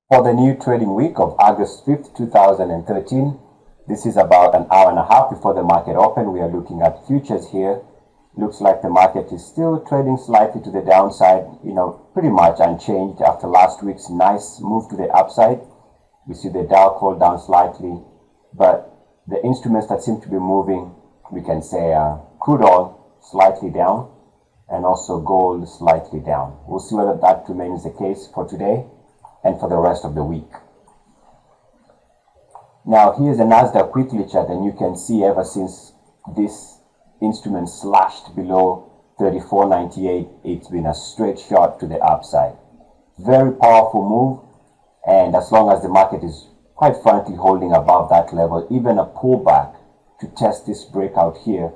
For the new trading week of August 5th, 2013, this is about an hour and a half before the market open. We are looking at futures here. Looks like the market is still trading slightly to the downside, pretty much unchanged after last week's nice move to the upside. We see the Dow cool down slightly, but the instruments that seem to be moving, we can say crude oil slightly down and also gold slightly down. We'll see whether that remains the case for today and for the rest of the week. Now here's the Nasdaq weekly chart, and you can see ever since this instrument slashed below 34.98, it's been a straight shot to the upside. Very powerful move, and as long as the market is quite frankly holding above that level, even a pullback to test this breakout here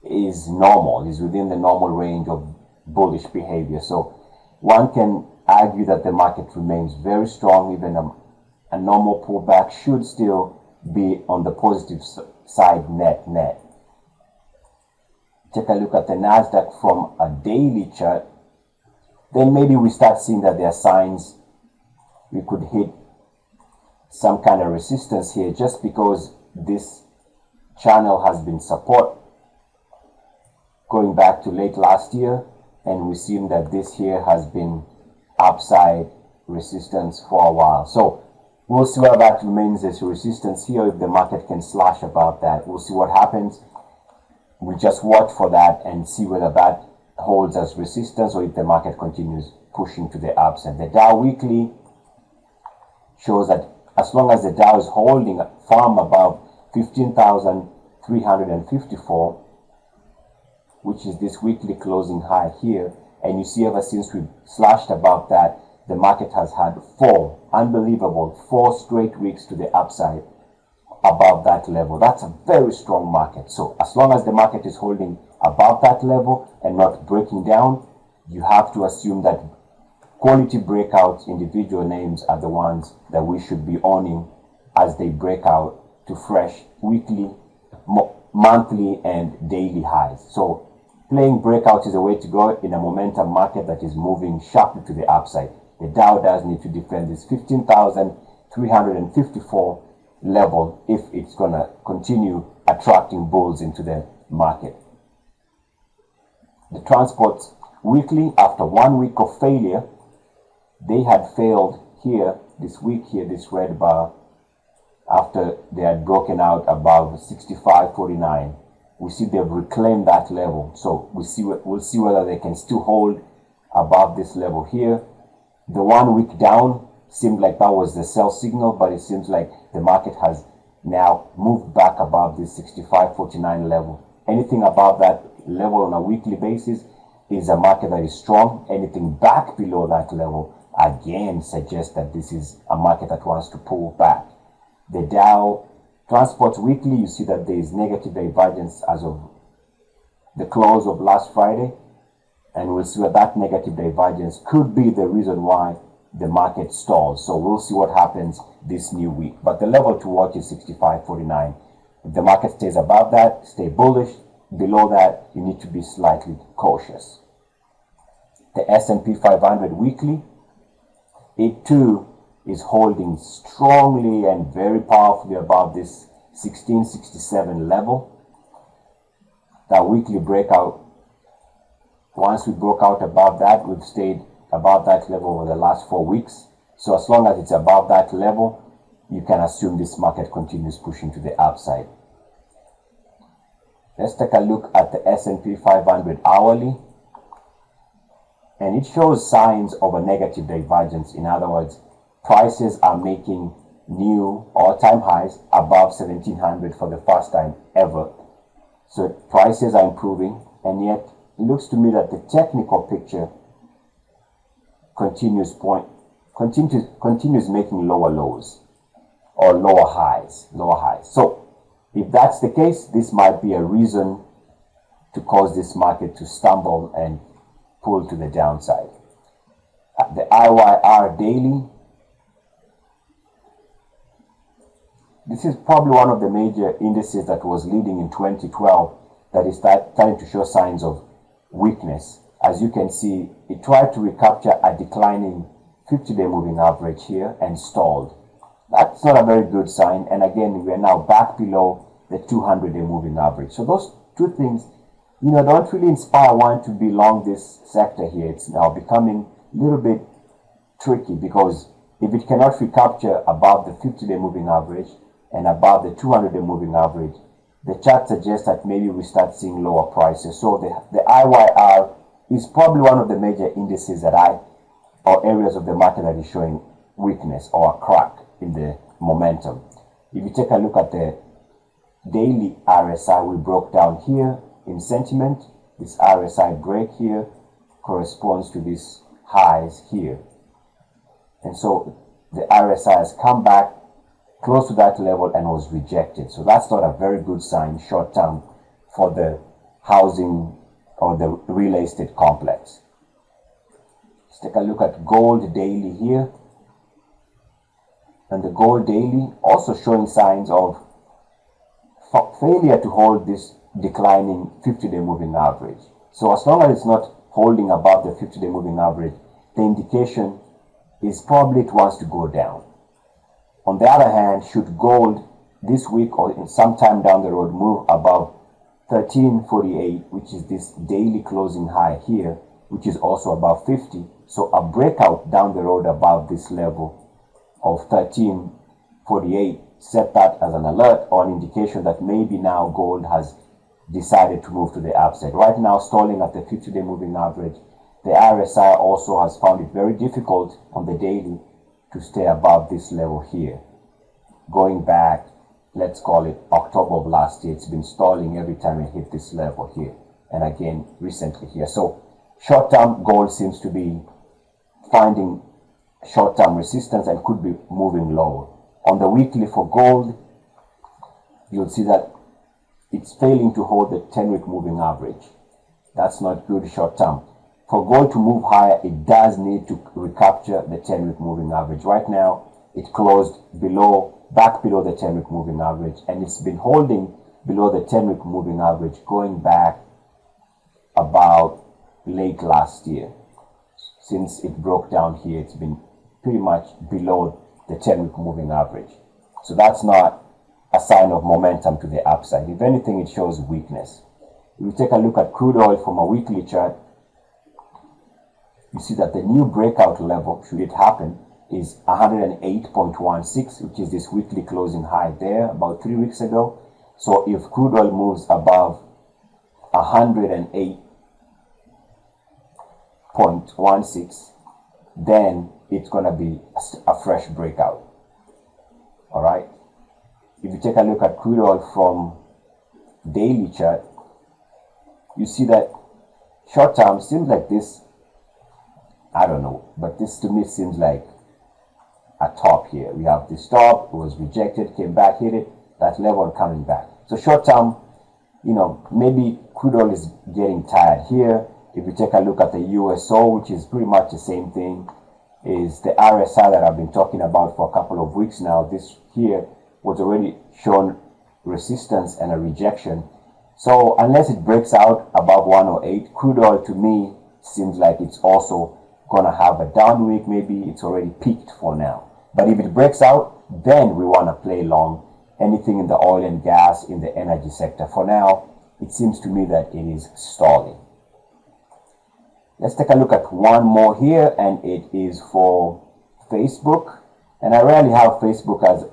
is normal, is within the normal range of bullish behavior. So one can argue that the market remains very strong. Even a normal pullback should still be on the positive side net. Take a look at the Nasdaq from a daily chart. Then maybe we start seeing that there are signs we could hit some kind of resistance here, just because this channel has been support going back to late last year, and we've seen that this here has been upside resistance for a while. So we'll see whether that remains as resistance here. If the market can slash above that, we'll see what happens. We just watch for that and see whether that holds as resistance or if the market continues pushing to the upside. The Dow weekly shows that as long as the Dow is holding firm above 15,354, which is this weekly closing high here, and you see ever since we slashed above that, the market has had four straight weeks to the upside above that level. That's a very strong market. So as long as the market is holding above that level and not breaking down, you have to assume that quality breakouts, individual names, are the ones that we should be owning as they break out to fresh weekly, monthly, and daily highs. So playing breakouts is a way to go in a momentum market that is moving sharply to the upside. The Dow does need to defend this 15,354 level if it's going to continue attracting bulls into the market. The transports weekly, after 1 week of failure, they had failed here this week, here this red bar, after they had broken out above 65.49. We see they've reclaimed that level, so we'll see whether they can still hold above this level here. The 1 week down seemed like that was the sell signal, but it seems like the market has now moved back above this 65.49 level. Anything above that level on a weekly basis is a market that is strong. Anything back below that level again suggests that this is a market that wants to pull back. The Dow Transports weekly, you see that there is negative divergence as of the close of last Friday, and we'll see what that negative divergence could be the reason why the market stalls. So we'll see what happens this new week. But the level to watch is 65.49. If the market stays above that, stay bullish. Below that, you need to be slightly cautious. The S&P 500 weekly, it too is holding strongly and very powerfully above this 1667 level. That weekly breakout, once we broke out above that, we've stayed above that level over the last 4 weeks. So as long as it's above that level, you can assume this market continues pushing to the upside. Let's take a look at the S&P 500 hourly, and it shows signs of a negative divergence. In other words, prices are making new all-time highs above 1700 for the first time ever. So prices are improving, and yet it looks to me that the technical picture continues making lower lows or lower highs. So if that's the case, this might be a reason to cause this market to stumble and pull to the downside. The IYR daily, this is probably one of the major indices that was leading in 2012 that is starting to show signs of weakness. As you can see, it tried to recapture a declining 50-day moving average here and stalled. That's not a very good sign. And again, we are now back below the 200-day moving average. So those two things, don't really inspire one to be long this sector here. It's now becoming a little bit tricky, because if it cannot recapture above the 50-day moving average and above the 200-day moving average, the chart suggests that maybe we start seeing lower prices. So the IYR is probably one of the major indices or areas of the market that is showing weakness or a crack in the momentum. If you take a look at the daily RSI, we broke down here in sentiment. This RSI break here corresponds to these highs here. And so the RSI has come back close to that level and was rejected. So that's not a very good sign short term for the housing or the real estate complex. Let's take a look at gold daily here. And the gold daily also showing signs of failure to hold this declining 50-day moving average. So as long as it's not holding above the 50-day moving average, the indication is probably it wants to go down. On the other hand, should gold this week or sometime down the road move above 1348, which is this daily closing high here, which is also above 50, so a breakout down the road above this level of 1348, set that as an alert or an indication that maybe now gold has decided to move to the upside. Right now, stalling at the 50-day moving average. The RSI also has found it very difficult on the daily to stay above this level here. Going back, let's call it October of last year, it's been stalling every time it hit this level here, and again recently here. So short-term gold seems to be finding short-term resistance and could be moving lower. On the weekly for gold, you'll see that it's failing to hold the 10-week moving average. That's not good short-term. For gold to move higher, it does need to recapture the 10-week moving average. Right now, it closed back below the 10-week moving average, and it's been holding below the 10-week moving average going back about late last year. Since it broke down here, it's been pretty much below the 10-week moving average. So that's not a sign of momentum to the upside. If anything, it shows weakness. If we take a look at crude oil from a weekly chart, you see that the new breakout level, should it happen, is 108.16, which is this weekly closing high there about 3 weeks ago. So if crude oil moves above 108.16, then it's going to be a fresh breakout. All right. If you take a look at crude oil from daily chart, you see that short term seems like this. I don't know, but this to me seems like a top here. We have this top, it was rejected, came back, hit it, that level coming back. So short term, maybe crude oil is getting tired here. If you take a look at the USO, which is pretty much the same thing, is the RSI that I've been talking about for a couple of weeks now. This here was already shown resistance and a rejection. So unless it breaks out above 108, crude oil to me seems like it's also going to have a down week. Maybe it's already peaked for now. But if it breaks out, then we want to play long anything in the oil and gas, in the energy sector. For now, it seems to me that it is stalling. Let's take a look at one more here, and it is for Facebook. And I rarely have Facebook as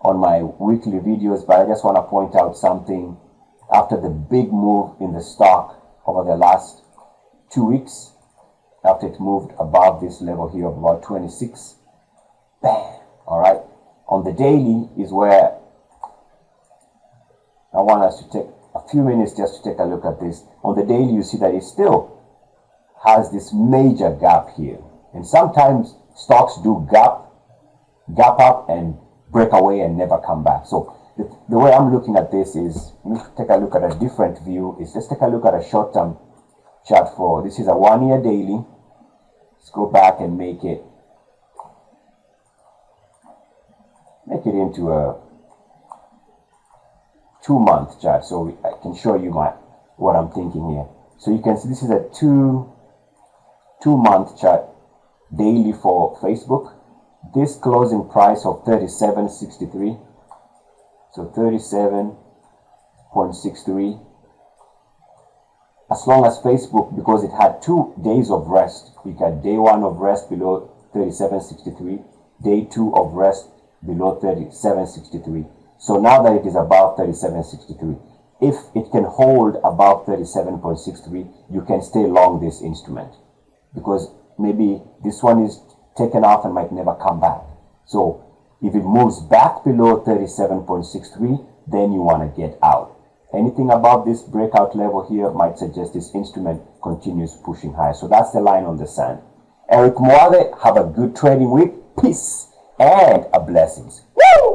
on my weekly videos, but I just want to point out something. After the big move in the stock over the last 2 weeks, after it moved above this level here of about 26, bam, all right. On the daily is where I want us to take a few minutes just to take a look at this. On the daily, you see that it still has this major gap here. And sometimes stocks do gap up and break away and never come back. So the way I'm looking at this is, let's take a look at a different view. Let's take a look at a short-term chart for, this is a 1 year daily. Let's go back and make it into a 2-month chart, so I can show you what I'm thinking here. So you can see this is a two-month chart daily for Facebook. This closing price of 37.63, so 37.63, as long as Facebook, because it had 2 days of rest, we got day 1 of rest below 37.63, day 2 of rest below 37.63. So now that it is above 37.63, if it can hold above 37.63, you can stay long this instrument, because maybe this one is taken off and might never come back. So if it moves back below 37.63, then you want to get out. Anything above this breakout level here might suggest this instrument continues pushing higher. So that's the line on the sand. Eric Moade, have a good trading week. Peace and blessings. Woo!